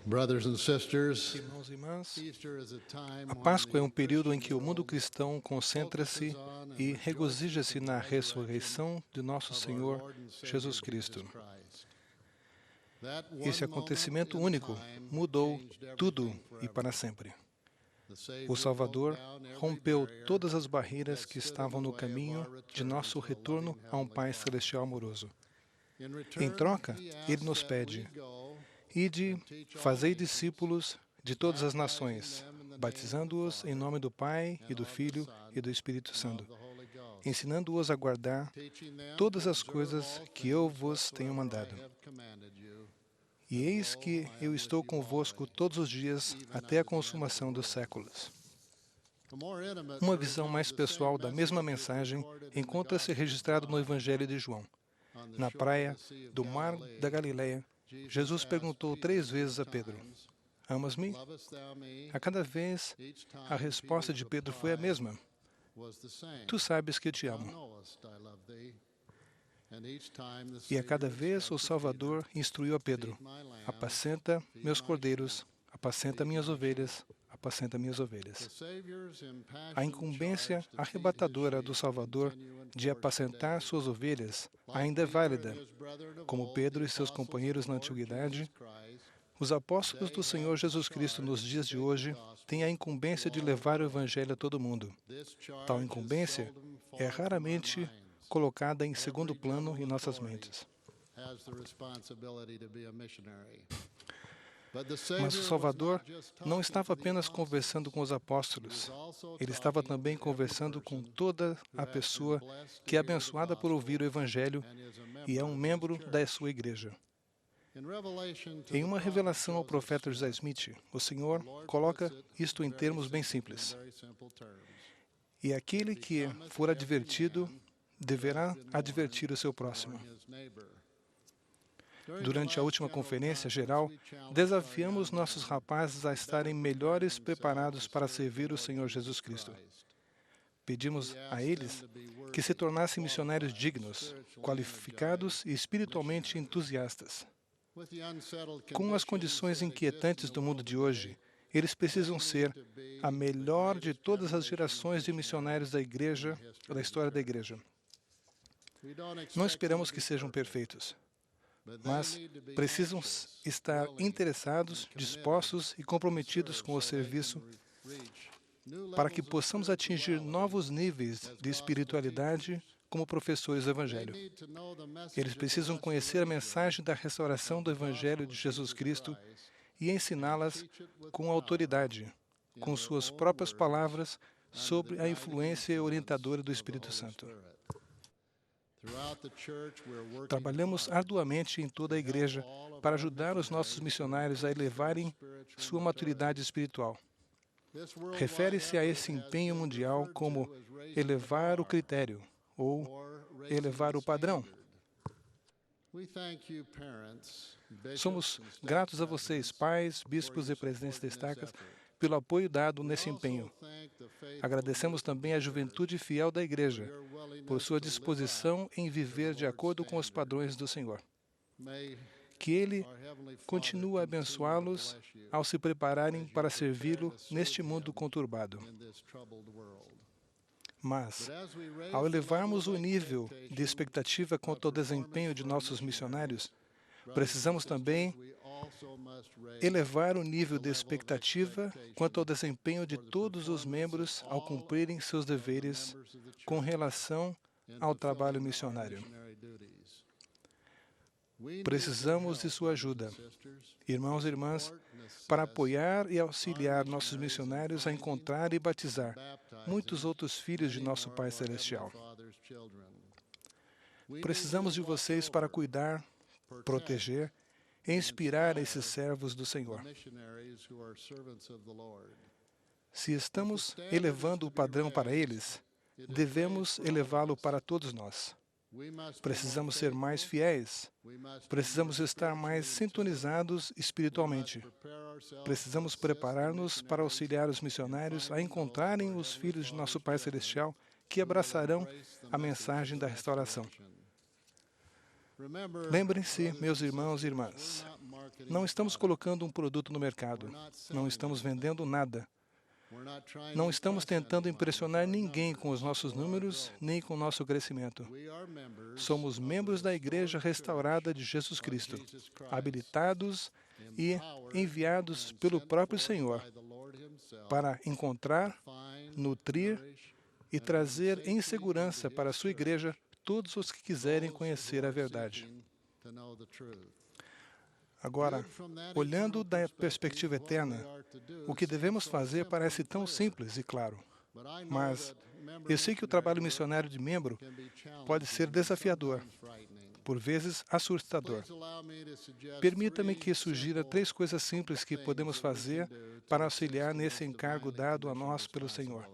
Brothers and sisters, Irmãos e irmãs, Easter is a time a when Páscoa é um the período em Christian que o mundo world cristão concentra-se focuses on and e rejoices regozija-se in na the resurrection ressurreição de nosso of our Senhor Lord and Savior Jesus Jesus Cristo. Christ. That Esse one moment acontecimento in único time mudou changed tudo everything e forever. para sempre. The O Savior broke Salvador down every rompeu barrier todas as barreiras that que stood in the estavam no way of caminho our de return nosso to a loving retorno a um Heavenly Pai Father. Celestial amoroso. In Em return, troca, He Ele asks nos that we pede: go Ide, and teach all fazei nations, discípulos de todas as baptizing nações, them in the name of the batizando-os em Father nome do Pai e and do of the Filho Son e do Espírito and Santo, of the Holy Ghost, ensinando-os a guardar teaching them todas to as observe coisas all que eu things vos tenho whatsoever I mandado. have commanded you. E And eis lo, que I eu am estou with you convosco always, todos os dias even até a unto the end of the consumação dos world. séculos. A more intimate Uma visão version of mais the same pessoal da mesma message is mensagem recorded in the encontra-se Gospel of registrado no John. Evangelho de João. On the Na shore of praia the Sea of do Mar da Galilee, Galileia, Jesus Jesus asked perguntou Peter 3 3 vezes a Pedro: times, Amas-me? "Lovest thou me?" A cada vez, Each a time resposta Peter's de Pedro foi a reply mesma: was the same. Tu sabes que eu te Thou amo. knowest I love thee. And each time the E a cada Savior vez o instructed Peter, Salvador instruiu a Pedro: "Feed my lambs, Apacenta feed meus my cordeiros, sheep, apacenta feed minhas my sheep." ovelhas, apacenta minhas The ovelhas. Savior's A impassioned incumbência charge to feed his arrebatadora do sheep Salvador continue in de force apacentar today. suas ovelhas Like ainda é Peter and válida. his brethren of Como old, the Pedro e seus apostles of companheiros the na Lord Jesus antiguidade, Christ, os apóstolos they do have Senhor the Jesus Cristo nos charge to dias de take the hoje têm a gospel to incumbência de all the levar o world. Evangelho a todo mundo. This Tal charge is incumbência seldom é far from our raramente minds. colocada em segundo Every plano em governmental nossas authority mentes. has the responsibility to be a missionary. But the Mas o Savior was Salvador not just não talking to estava the apenas conversando apostles. com os He was apóstolos. also Ele estava talking também to every conversando com person toda who a has been pessoa blessed que é to hear the abençoada por ouvir o gospel Evangelho and is a e é member um of his membro da church. sua igreja. In Revelation to Em the uma prophet revelação ao Joseph profeta José Smith, Smith, o the Senhor Lord puts coloca it isto em very termos bem simply, in simples. very simple terms. E It aquele que becometh for every advertido man that has deverá been advertir o seu to warn próximo. his neighbor. During the Durante a last última General conferência Conference, geral, we challenged our desafiamos young nossos men rapazes a to better estarem prepare melhores themselves preparados to para serve the servir o Lord Senhor Jesus Jesus Cristo. Christ. Pedimos We a asked them eles to be que se worthy, tornassem missionários qualified, dignos, spiritually qualificados energized e espiritualmente missionaries. entusiastas. With the unsettled Com as conditions condições that exist in inquietantes the do mundo world de today, hoje, eles they precisam need ser to a be the melhor de greatest todas as generation of gerações de missionários da missionaries in igreja, the history da of the história da church. igreja. We don't Não expect them to esperamos que be sejam perfect, perfeitos, but they mas need to be precisam anxious, estar willing, interessados, and committed dispostos e to comprometidos serve com o so they can serviço reach new para que levels of possamos atingir spirituality novos níveis as de gospel espiritualidade teachers. como professores do They Evangelho. need to know the Eles message of the precisam conhecer a restoration mensagem da restauração of do the Evangelho gospel de of Jesus Jesus Cristo Christ e and ensiná-las teach it with com power autoridade, in com their suas own próprias words palavras, under the sobre a guiding influência influence orientadora do of the Espírito Holy Santo. Spirit. Throughout the church, we're working Trabalhamos hard arduamente em to toda a help igreja all of para our ajudar os nossos missionaries to missionários a increase their elevarem spiritual sua maturidade maturity. espiritual. This worldwide Refere-se a effort esse has empenho been mundial referred como to as raising the elevar o bar critério ou or raising elevar the o padrão. standard. We thank you, parents, bishops, Somos and stake gratos a vocês, presidents, pais, for bispos your e presidentes support in this destacas, effort. pelo apoio dado We nesse also empenho. thank the faithful Agradecemos youth of the também à juventude church fiel da for igreja, your por willingness sua to live up disposição em to the viver de Lord's acordo com os standard. padrões do Senhor. May Que Ele our Heavenly Father continue a continue to abençoá-los bless you ao se prepararem as you para prepare servi-lo to serve neste mundo Him conturbado. in this troubled world. Mas, But as we raise ao the level elevarmos of o nível de expectation expectativa of quanto ao performance desempenho de for our nossos missionaries, missionários, brothers and precisamos sisters, também we also must raise elevar o nível the de level of expectativa expectation quanto ao desempenho de for the todos os performance of membros ao all cumprirem seus of the deveres members of the com church relação in ao trabalho fulfilling our missionário. missionary duties. We need Precisamos their de help, sua brothers and ajuda, sisters, irmãos to e irmãs, support and para assist apoiar e our auxiliar nossos missionaries missionários in a finding encontrar e and batizar muitos baptizing outros filhos de many nosso more Pai of our Heavenly Celestial. Father's children. We need you Precisamos de to watch vocês para over, cuidar, protect, proteger e and inspirar esses inspire servos do the Senhor. missionaries who are servants of the Lord. Se If the estamos standard is elevando to o be padrão para raised, eles, it is raised devemos for all of elevá-lo us. para todos nós. We must be more Precisamos ser mais faithful. fiéis. We must be more Precisamos estar mais spiritually in tune. sintonizados We must espiritualmente. prepare ourselves to Precisamos assist the preparar-nos para missionaries auxiliar os in missionários a finding those of encontrarem our os Heavenly filhos de nosso Father's Pai children Celestial que who will abraçarão embrace the a message of mensagem the da restauração. restoration. Lembrem-se, meus irmãos e irmãs, não estamos colocando um produto no mercado, não estamos vendendo nada, não estamos tentando impressionar ninguém com os nossos números, nem com o nosso crescimento. Somos membros da Igreja Restaurada de Jesus Cristo, habilitados e enviados pelo próprio Senhor para encontrar, nutrir e trazer em segurança para a sua igreja todos os que quiserem conhecer a verdade. Agora, olhando da perspectiva eterna, o que devemos fazer parece tão simples e claro. Mas eu sei que o trabalho missionário de membro pode ser desafiador, por vezes assustador. Permita-me que sugira 3 coisas simples que podemos fazer para auxiliar nesse encargo dado a nós pelo Senhor.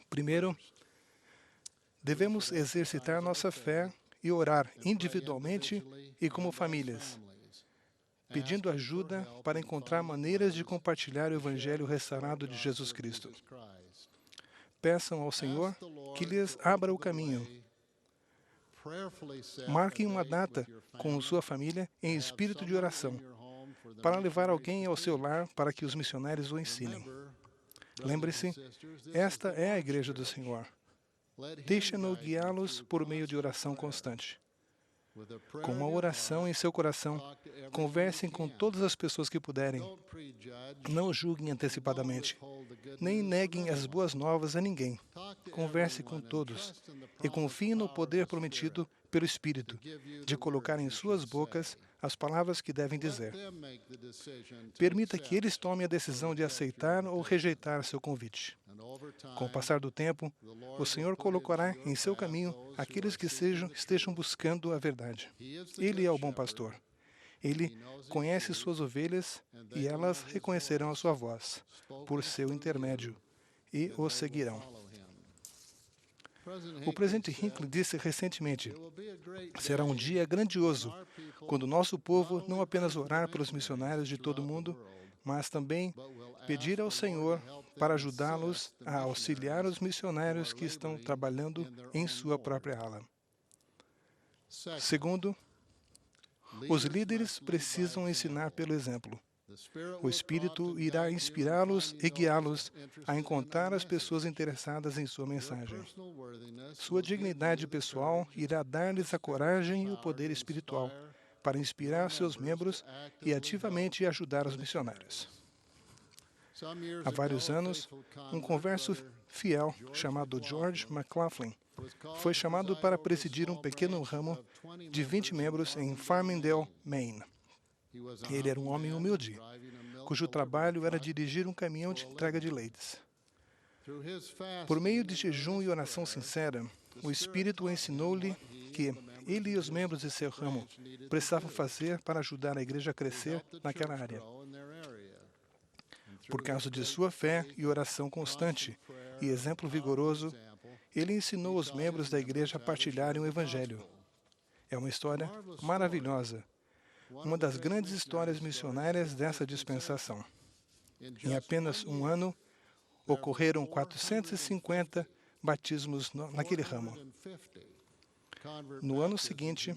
Primeiro, devemos exercitar nossa fé e orar individualmente e como famílias, pedindo ajuda para encontrar maneiras de compartilhar o Evangelho restaurado de Jesus Cristo. Peçam ao Senhor que lhes abra o caminho. Marquem uma data com sua família em espírito de oração, para levar alguém ao seu lar para que os missionários o ensinem. Lembre-se, esta é a Igreja do Senhor. Deixe-no guiá-los por meio de oração constante. Com uma oração em seu coração, conversem com todas as pessoas que puderem. Não julguem antecipadamente, nem neguem as boas novas a ninguém. Converse com todos e confiem no poder prometido pelo Espírito de colocar em suas bocas as palavras que devem dizer. Permita que eles tomem a decisão de aceitar ou rejeitar seu convite. Com o passar do tempo, o Senhor colocará em seu caminho aqueles que estejam buscando a verdade. Ele é o bom pastor. Ele conhece suas ovelhas e elas reconhecerão a sua voz, por seu intermédio, e o seguirão. O presidente Hinckley disse recentemente: será um dia grandioso quando nosso povo não apenas orar pelos missionários de todo o mundo, mas também pedir ao Senhor para ajudá-los a auxiliar os missionários que estão trabalhando em sua própria ala. Segundo, os líderes precisam ensinar pelo exemplo. O Espírito irá inspirá-los e guiá-los a encontrar as pessoas interessadas em sua mensagem. Sua dignidade pessoal irá dar-lhes a coragem e o poder espiritual para inspirar seus membros e ativamente ajudar os missionários. Há vários anos, um converso fiel chamado George McLaughlin foi chamado para presidir um pequeno ramo de 20 membros em Farmingdale, Maine. Ele era um homem humilde, cujo trabalho era dirigir um caminhão de entrega de leites. Por meio de jejum e oração sincera, o Espírito ensinou-lhe que ele e os membros de seu ramo precisavam fazer para ajudar a igreja a crescer naquela área. Por causa de sua fé e oração constante e exemplo vigoroso, ele ensinou os membros da igreja a partilharem o Evangelho. É uma história maravilhosa, uma das grandes histórias missionárias dessa dispensação. Em apenas um ano, ocorreram 450 batismos naquele ramo. No ano seguinte,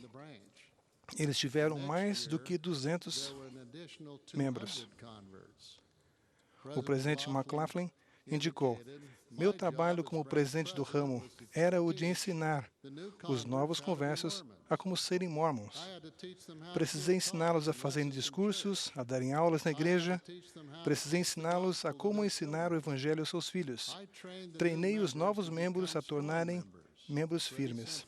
eles tiveram mais do que 200 membros. O presidente McLaughlin indicou: meu trabalho como presidente do ramo era o de ensinar os novos conversos a como serem mormons. Precisei ensiná-los a fazerem discursos, a darem aulas na igreja. Precisei ensiná-los a como ensinar o Evangelho aos seus filhos. Treinei os novos membros a tornarem membros firmes.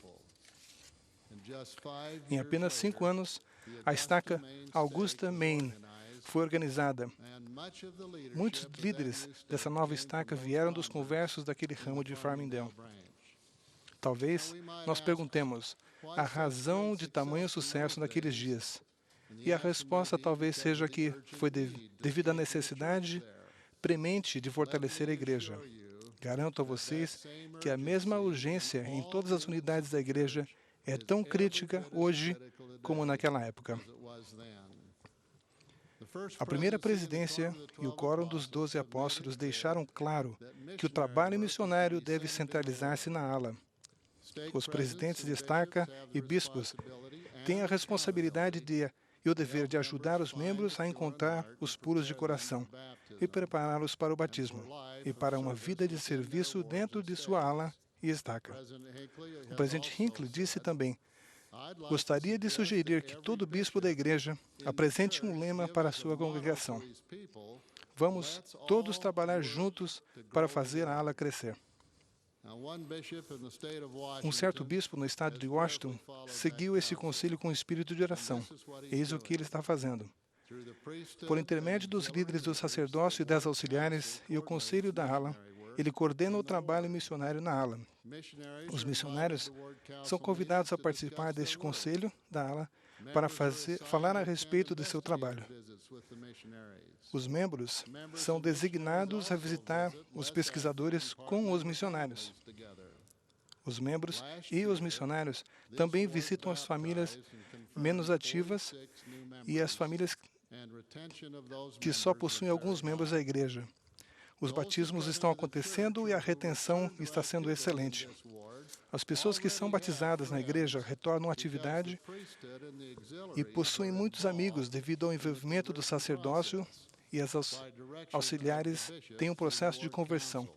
Em apenas 5 anos, a estaca Augusta, Maine, foi organizada. Muitos líderes dessa nova estaca vieram dos conversos daquele ramo de Farmingdale. Talvez nós perguntemos a razão de tamanho sucesso naqueles dias. E a resposta talvez seja que foi devido à necessidade premente de fortalecer a igreja. Garanto a vocês que a mesma urgência em todas as unidades da igreja é tão crítica hoje como naquela época. A primeira presidência e o quórum dos 12 apóstolos deixaram claro que o trabalho missionário deve centralizar-se na ala. Os presidentes de estaca e bispos tem a responsabilidade e o dever de ajudar os membros a encontrar os puros de coração e prepará-los para o batismo e para uma vida de serviço dentro de sua ala e estaca. O presidente Hinckley disse também: gostaria de sugerir que todo bispo da igreja apresente um lema para a sua congregação. Vamos todos trabalhar juntos para fazer a ala crescer. Um certo bispo no estado de Washington seguiu esse conselho com espírito de oração. Eis o que ele está fazendo. Por intermédio dos líderes do sacerdócio e das auxiliares e o conselho da ala, ele coordena o trabalho missionário na ala. Os missionários são convidados a participar deste conselho da ala para falar a respeito de seu trabalho. Os membros são designados a visitar os pesquisadores com os missionários. Os membros e os missionários também visitam as famílias menos ativas e as famílias que só possuem alguns membros da igreja. Os batismos estão acontecendo e a retenção está sendo excelente. As pessoas que são batizadas na igreja retornam à atividade e possuem muitos amigos devido ao envolvimento do sacerdócio e as auxiliares têm um processo de conversão.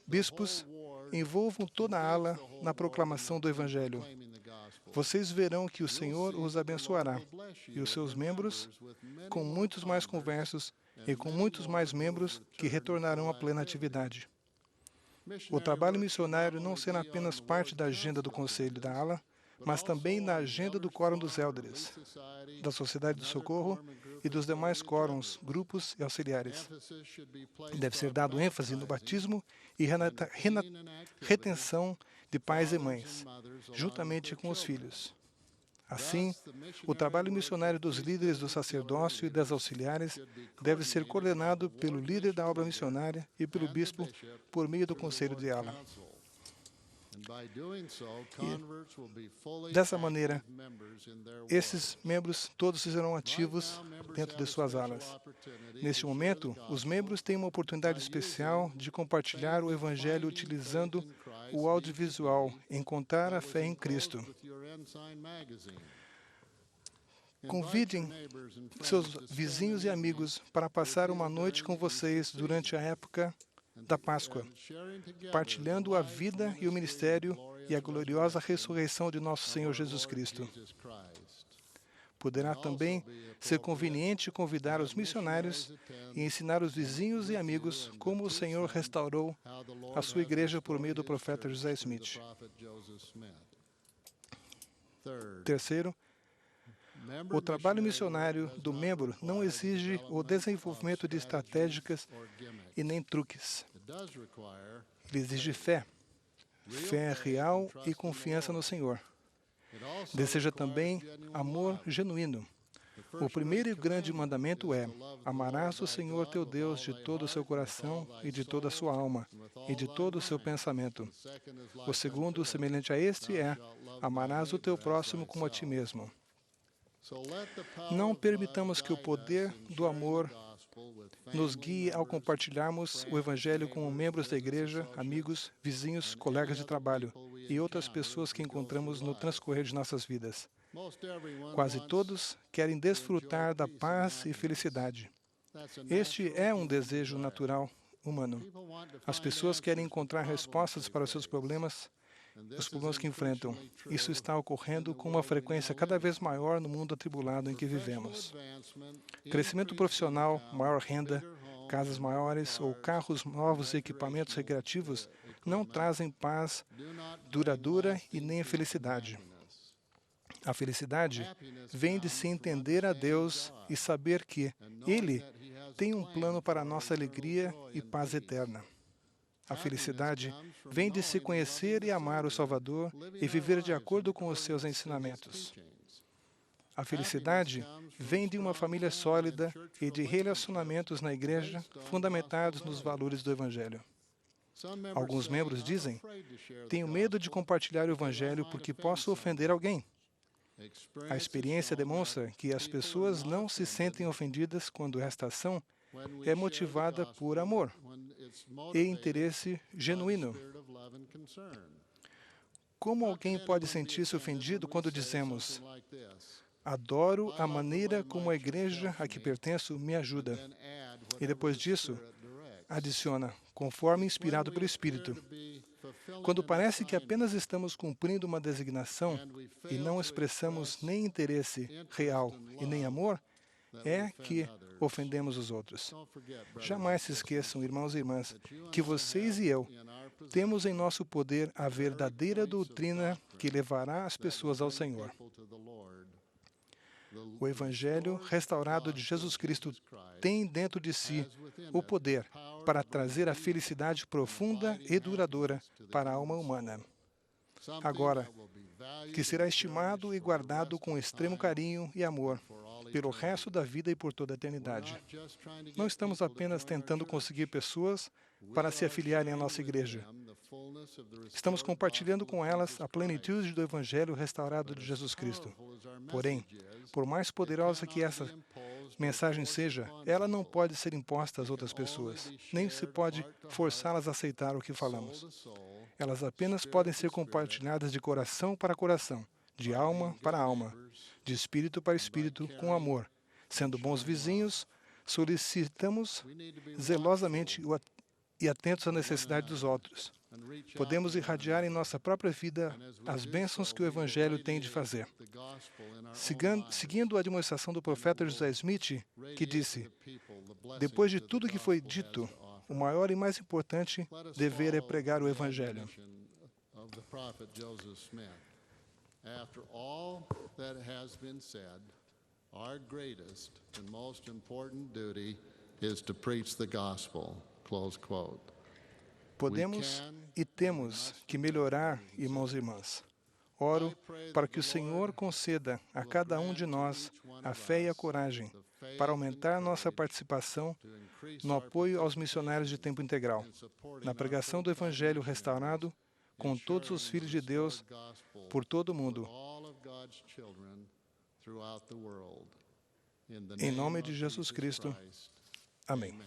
Bispos, envolvam toda a ala na proclamação do Evangelho. Vocês verão que o Senhor os abençoará e os seus membros com muitos mais conversos e com muitos mais membros que retornarão à plena atividade. O trabalho missionário não será apenas parte da agenda do Conselho da ala, mas também na agenda do Quórum dos Elders, da Sociedade do Socorro e dos demais quórums, grupos e auxiliares. Deve ser dado ênfase no batismo e retenção de pais e mães, juntamente com os filhos. Assim, o trabalho missionário dos líderes do sacerdócio e das auxiliares deve ser coordenado pelo líder da obra missionária e pelo bispo por meio do conselho de ala. Dessa maneira, esses membros todos serão ativos dentro de suas alas. Neste momento, os membros têm uma oportunidade especial de compartilhar o Evangelho utilizando o audiovisual, Encontrar a Fé em Cristo. Convidem seus vizinhos e amigos para passar uma noite com vocês durante a época da Páscoa, partilhando a vida e o ministério e a gloriosa ressurreição de nosso Senhor Jesus Cristo. Poderá também ser conveniente convidar os missionários e ensinar os vizinhos e amigos como o Senhor restaurou a sua igreja por meio do profeta José Smith. Terceiro, o trabalho missionário do membro não exige o desenvolvimento de estratégicas e nem truques. Ele exige fé real e confiança no Senhor. Deseja também amor genuíno. O primeiro e grande mandamento é: amarás o Senhor teu Deus de todo o seu coração e de toda a sua alma e de todo o seu pensamento. O segundo, semelhante a este, é: amarás o teu próximo como a ti mesmo. Não permitamos que o poder do amor nos guie ao compartilharmos o Evangelho com membros da igreja, amigos, vizinhos, colegas de trabalho e outras pessoas que encontramos no transcorrer de nossas vidas. Quase todos querem desfrutar da paz e felicidade. Este é um desejo natural humano. As pessoas querem encontrar respostas para os seus problemas, os problemas que enfrentam. Isso está ocorrendo com uma frequência cada vez maior no mundo atribulado em que vivemos. Crescimento profissional, maior renda, casas maiores ou carros novos e equipamentos recreativos não trazem paz duradoura e nem a felicidade. A felicidade vem de se entender a Deus e saber que Ele tem um plano para a nossa alegria e paz eterna. A felicidade vem de se conhecer e amar o Salvador e viver de acordo com os seus ensinamentos. A felicidade vem de uma família sólida e de relacionamentos na igreja fundamentados nos valores do Evangelho. Alguns membros dizem: tenho medo de compartilhar o Evangelho porque posso ofender alguém. A experiência demonstra que as pessoas não se sentem ofendidas quando esta ação é motivada por amor e interesse genuíno. Como alguém pode sentir-se ofendido quando dizemos: adoro a maneira como a igreja a que pertenço me ajuda? E depois disso, adiciona, conforme inspirado pelo Espírito. Quando parece que apenas estamos cumprindo uma designação e não expressamos nem interesse real e nem amor, é que ofendemos os outros. Jamais se esqueçam, irmãos e irmãs, que vocês e eu temos em nosso poder a verdadeira doutrina que levará as pessoas ao Senhor. O Evangelho restaurado de Jesus Cristo tem dentro de si o poder para trazer a felicidade profunda e duradoura para a alma humana. Agora, que será estimado e guardado com extremo carinho e amor pelo resto da vida e por toda a eternidade. Não estamos apenas tentando conseguir pessoas para se afiliarem à nossa igreja. Estamos compartilhando com elas a plenitude do Evangelho restaurado de Jesus Cristo. Porém, por mais poderosa que essa mensagem seja, ela não pode ser imposta às outras pessoas, nem se pode forçá-las a aceitar o que falamos. Elas apenas podem ser compartilhadas de coração para coração, de alma para alma, de espírito para espírito, com amor. Sendo bons vizinhos, solicitamos zelosamente e atentos à necessidade dos outros. Podemos irradiar em nossa própria vida as bênçãos que o Evangelho tem de fazer. Seguindo a demonstração do profeta José Smith, que disse: depois de tudo que foi dito, o maior e mais importante dever é pregar o Evangelho. After all that has been said, our greatest and most important duty is to preach the gospel. Close quote. Podemos e temos que melhorar, irmãos e irmãs. Oro para que o Senhor conceda a cada um de nós a fé e a coragem para aumentar nossa participação no apoio aos missionários de tempo integral, na pregação do Evangelho restaurado com todos os filhos de Deus por todo o mundo. Em nome de Jesus Cristo. Amém.